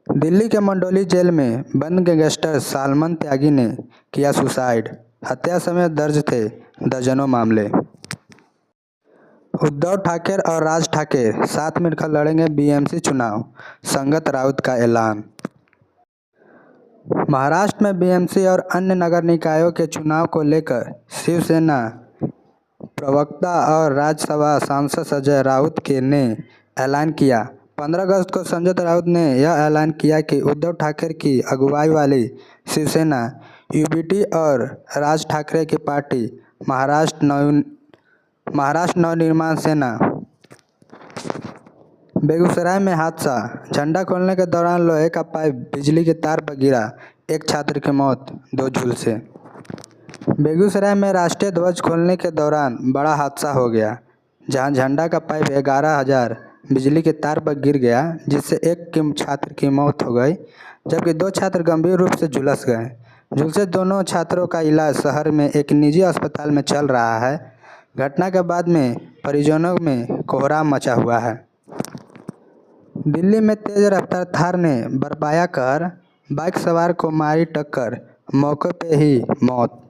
दिल्ली के मंडोली जेल में बंद गैंगस्टर सालमन त्यागी ने किया सुसाइड, हत्या समेत दर्ज थे दर्जनों मामले। उद्धव ठाकरे और राज ठाकरे साथ मिलकर लड़ेंगे बीएमसी चुनाव, संगत राउत का ऐलान। महाराष्ट्र में बीएमसी और अन्य नगर निकायों के चुनाव को लेकर शिवसेना प्रवक्ता और राज्यसभा सांसद संजय राउत ने ऐलान किया। 15 अगस्त को संजय राउत ने यह ऐलान किया कि उद्धव ठाकरे की अगुवाई वाली शिवसेना यूबीटी और राज ठाकरे की पार्टी महाराष्ट्र नवनिर्माण सेना। बेगूसराय में हादसा, झंडा खोलने के दौरान लोहे का पाइप बिजली के तार पर गिरा, एक छात्र की मौत, 2 झुलसे। बेगूसराय में राष्ट्रीय ध्वज खोलने के दौरान बड़ा हादसा हो गया, जहां झंडा का पाइप 11,000 बिजली के तार पर गिर गया, जिससे एक छात्र की मौत हो गई, जबकि 2 छात्र गंभीर रूप से झुलस गए। झुलसे दोनों छात्रों का इलाज शहर में एक निजी अस्पताल में चल रहा है। घटना के बाद में परिजनों में कोहराम मचा हुआ है। दिल्ली में तेज रफ्तार थार ने बरपाया कहर, बाइक सवार को मारी टक्कर, मौके पे ही मौत।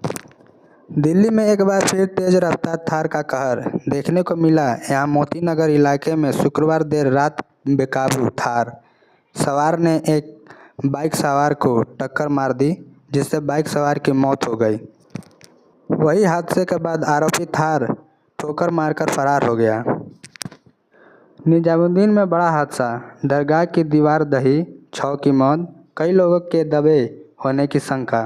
दिल्ली में एक बार फिर तेज रफ्तार थार का कहर देखने को मिला। यहां मोती नगर इलाके में शुक्रवार देर रात बेकाबू थार सवार ने एक बाइक सवार को टक्कर मार दी, जिससे बाइक सवार की मौत हो गई। वही हादसे के बाद आरोपी थार ठोकर मारकर फरार हो गया। निजामुद्दीन में बड़ा हादसा, दरगाह की दीवार दही, 6 की मौत, कई लोगों के दबे होने की शंका।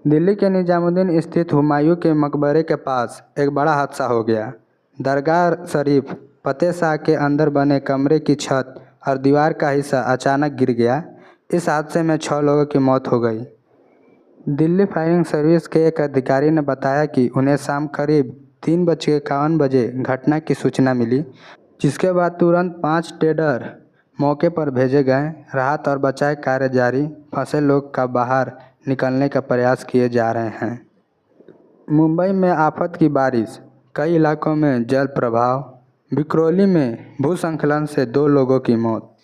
दिल्ली के निजामुद्दीन स्थित हुमायूं के मकबरे के पास एक बड़ा हादसा हो गया। दरगाह शरीफ फतेह शाह के अंदर बने कमरे की छत और दीवार का हिस्सा अचानक गिर गया। इस हादसे में 6 लोगों की मौत हो गई। दिल्ली फायरिंग सर्विस के एक अधिकारी ने बताया कि उन्हें शाम करीब 3:51 बजे घटना की सूचना मिली, जिसके बाद तुरंत 5 टेंडर मौके पर भेजे गए। राहत और बचाव कार्य जारी, फंसे लोग का बाहर निकलने का प्रयास किए जा रहे हैं। मुंबई में आफत की बारिश, कई इलाकों में जल प्रवाह, विक्रोली में भूस्खलन से 2 लोगों की मौत।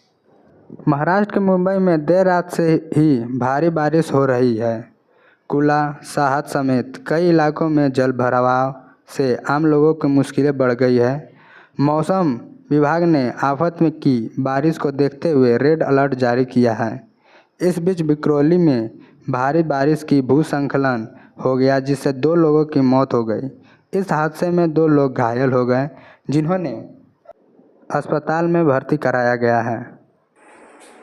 महाराष्ट्र के मुंबई में देर रात से ही भारी बारिश हो रही है। कुला, साहत समेत कई इलाकों में जल भराव से आम लोगों की मुश्किलें बढ़ गई है। मौसम विभाग ने आफत में की बारिश को देखते हुए रेड अलर्ट जारी किया है। इस बीच विक्रोली में भारी बारिश की भूस्खलन हो गया, जिससे 2 लोगों की मौत हो गई। इस हादसे में 2 लोग घायल हो गए, जिन्होंने अस्पताल में भर्ती कराया गया है।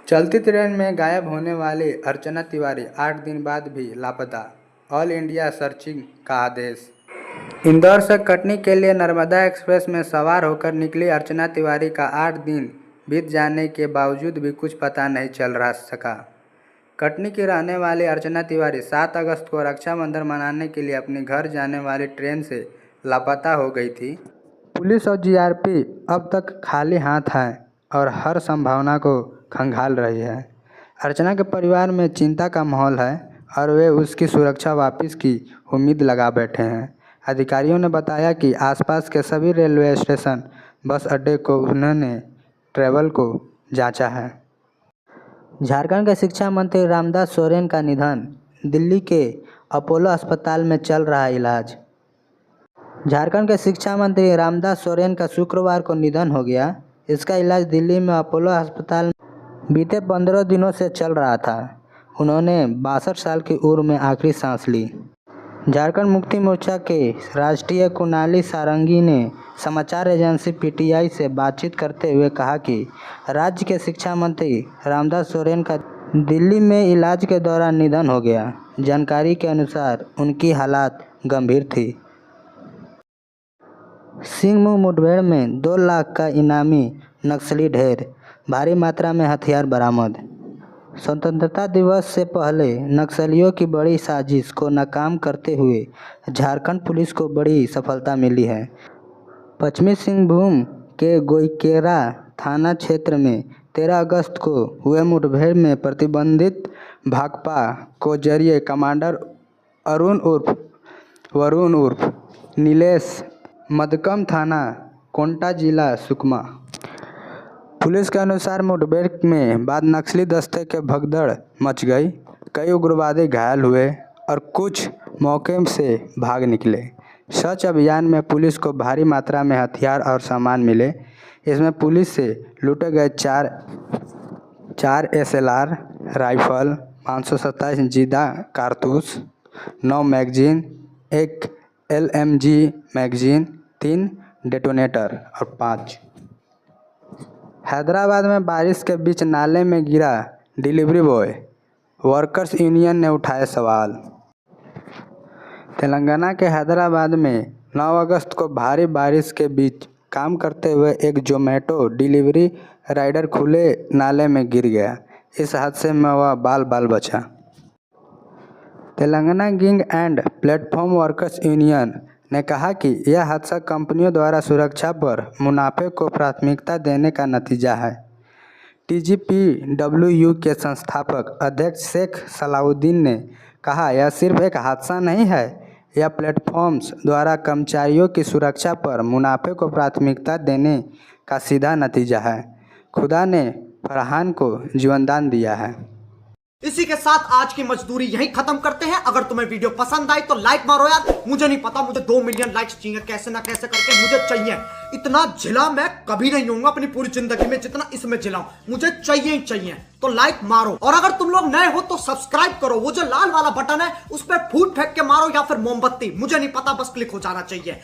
चलती ट्रेन में गायब होने वाली अर्चना तिवारी 8 दिन बाद भी लापता, ऑल इंडिया सर्चिंग का आदेश। इंदौर से कटनी के लिए नर्मदा एक्सप्रेस में सवार होकर निकली अर्चना तिवारी का 8 दिन बीत जाने के बावजूद भी कुछ पता नहीं चल सका। कटनी की रहने वाली अर्चना तिवारी 7 अगस्त को रक्षाबंधन मनाने के लिए अपने घर जाने वाली ट्रेन से लापता हो गई थी। पुलिस और जीआरपी अब तक खाली हाथ है और हर संभावना को खंगाल रही है। अर्चना के परिवार में चिंता का माहौल है और वे उसकी सुरक्षा वापस की उम्मीद लगा बैठे हैं। अधिकारियों ने बताया कि आसपास के सभी रेलवे स्टेशन, बस अड्डे को उन्होंने ट्रैवल को जांचा है। झारखंड के शिक्षा मंत्री रामदास सोरेन का निधन, दिल्ली के अपोलो अस्पताल में चल रहा इलाज। झारखंड के शिक्षा मंत्री रामदास सोरेन का शुक्रवार को निधन हो गया। इसका इलाज दिल्ली में अपोलो अस्पताल में बीते 15 दिनों से चल रहा था। उन्होंने 62 साल की उम्र में आखिरी सांस ली। झारखंड मुक्ति मोर्चा के राष्ट्रीय कुणाली सारंगी ने समाचार एजेंसी पीटीआई से बातचीत करते हुए कहा कि राज्य के शिक्षा मंत्री रामदास सोरेन का दिल्ली में इलाज के दौरान निधन हो गया। जानकारी के अनुसार उनकी हालत गंभीर थी। सिंहमुंग मुठभेड़ में 2 लाख का इनामी नक्सली ढेर, भारी मात्रा में हथियार बरामद। स्वतंत्रता दिवस से पहले नक्सलियों की बड़ी साजिश को नाकाम करते हुए झारखंड पुलिस को बड़ी सफलता मिली है। पश्चिमी सिंहभूम के गोइकेरा थाना क्षेत्र में 13 अगस्त को हुए मुठभेड़ में प्रतिबंधित भाकपा को जरिए कमांडर अरुण वरुण उर्फ नीलेश, मदकम थाना, कोंटा जिला सुकमा। पुलिस के अनुसार मुठभेड़ में बाद नक्सली दस्ते के भगदड़ मच गई। कई उग्रवादी घायल हुए और कुछ मौके से भाग निकले। सर्च अभियान में पुलिस को भारी मात्रा में हथियार और सामान मिले। इसमें पुलिस से लूटे गए चार SLR राइफल, 527 जिंदा कारतूस, 9 मैगजीन, 1 LMG मैगजीन, 3 डेटोनेटर और 5। हैदराबाद में बारिश के बीच नाले में गिरा डिलीवरी बॉय, वर्कर्स यूनियन ने उठाए सवाल। तेलंगाना के हैदराबाद में 9 अगस्त को भारी बारिश के बीच काम करते हुए एक जोमेटो डिलीवरी राइडर खुले नाले में गिर गया। इस हादसे में वह बाल बचा। Telangana gig and platform workers union ने कहा कि यह हादसा कंपनियों द्वारा सुरक्षा पर मुनाफे को प्राथमिकता देने का नतीजा है। TGPWU के संस्थापक अध्यक्ष शेख सलाउद्दीन ने कहा, यह सिर्फ एक हादसा नहीं है, यह प्लेटफॉर्म्स द्वारा कर्मचारियों की सुरक्षा पर मुनाफे को प्राथमिकता देने का सीधा नतीजा है। खुदा ने फरहान को जीवनदान दिया है। इसी के साथ आज की मजदूरी यहीं खत्म करते हैं। अगर तुम्हें वीडियो पसंद आई तो लाइक मारो यार। मुझे नहीं पता, मुझे 2 मिलियन लाइक्स चाहिए, कैसे ना कैसे करके मुझे चाहिए। इतना झिला मैं कभी नहीं होऊंगा अपनी पूरी जिंदगी में जितना इसमें झिलाऊं। मुझे चाहिए ही चाहिए, तो लाइक मारो। और अगर तुम लोग नए हो तो सब्सक्राइब करो। वो जो लाल वाला बटन है उस पर फूट फेंक के मारो या फिर मोमबत्ती, मुझे नहीं पता, बस क्लिक हो जाना चाहिए।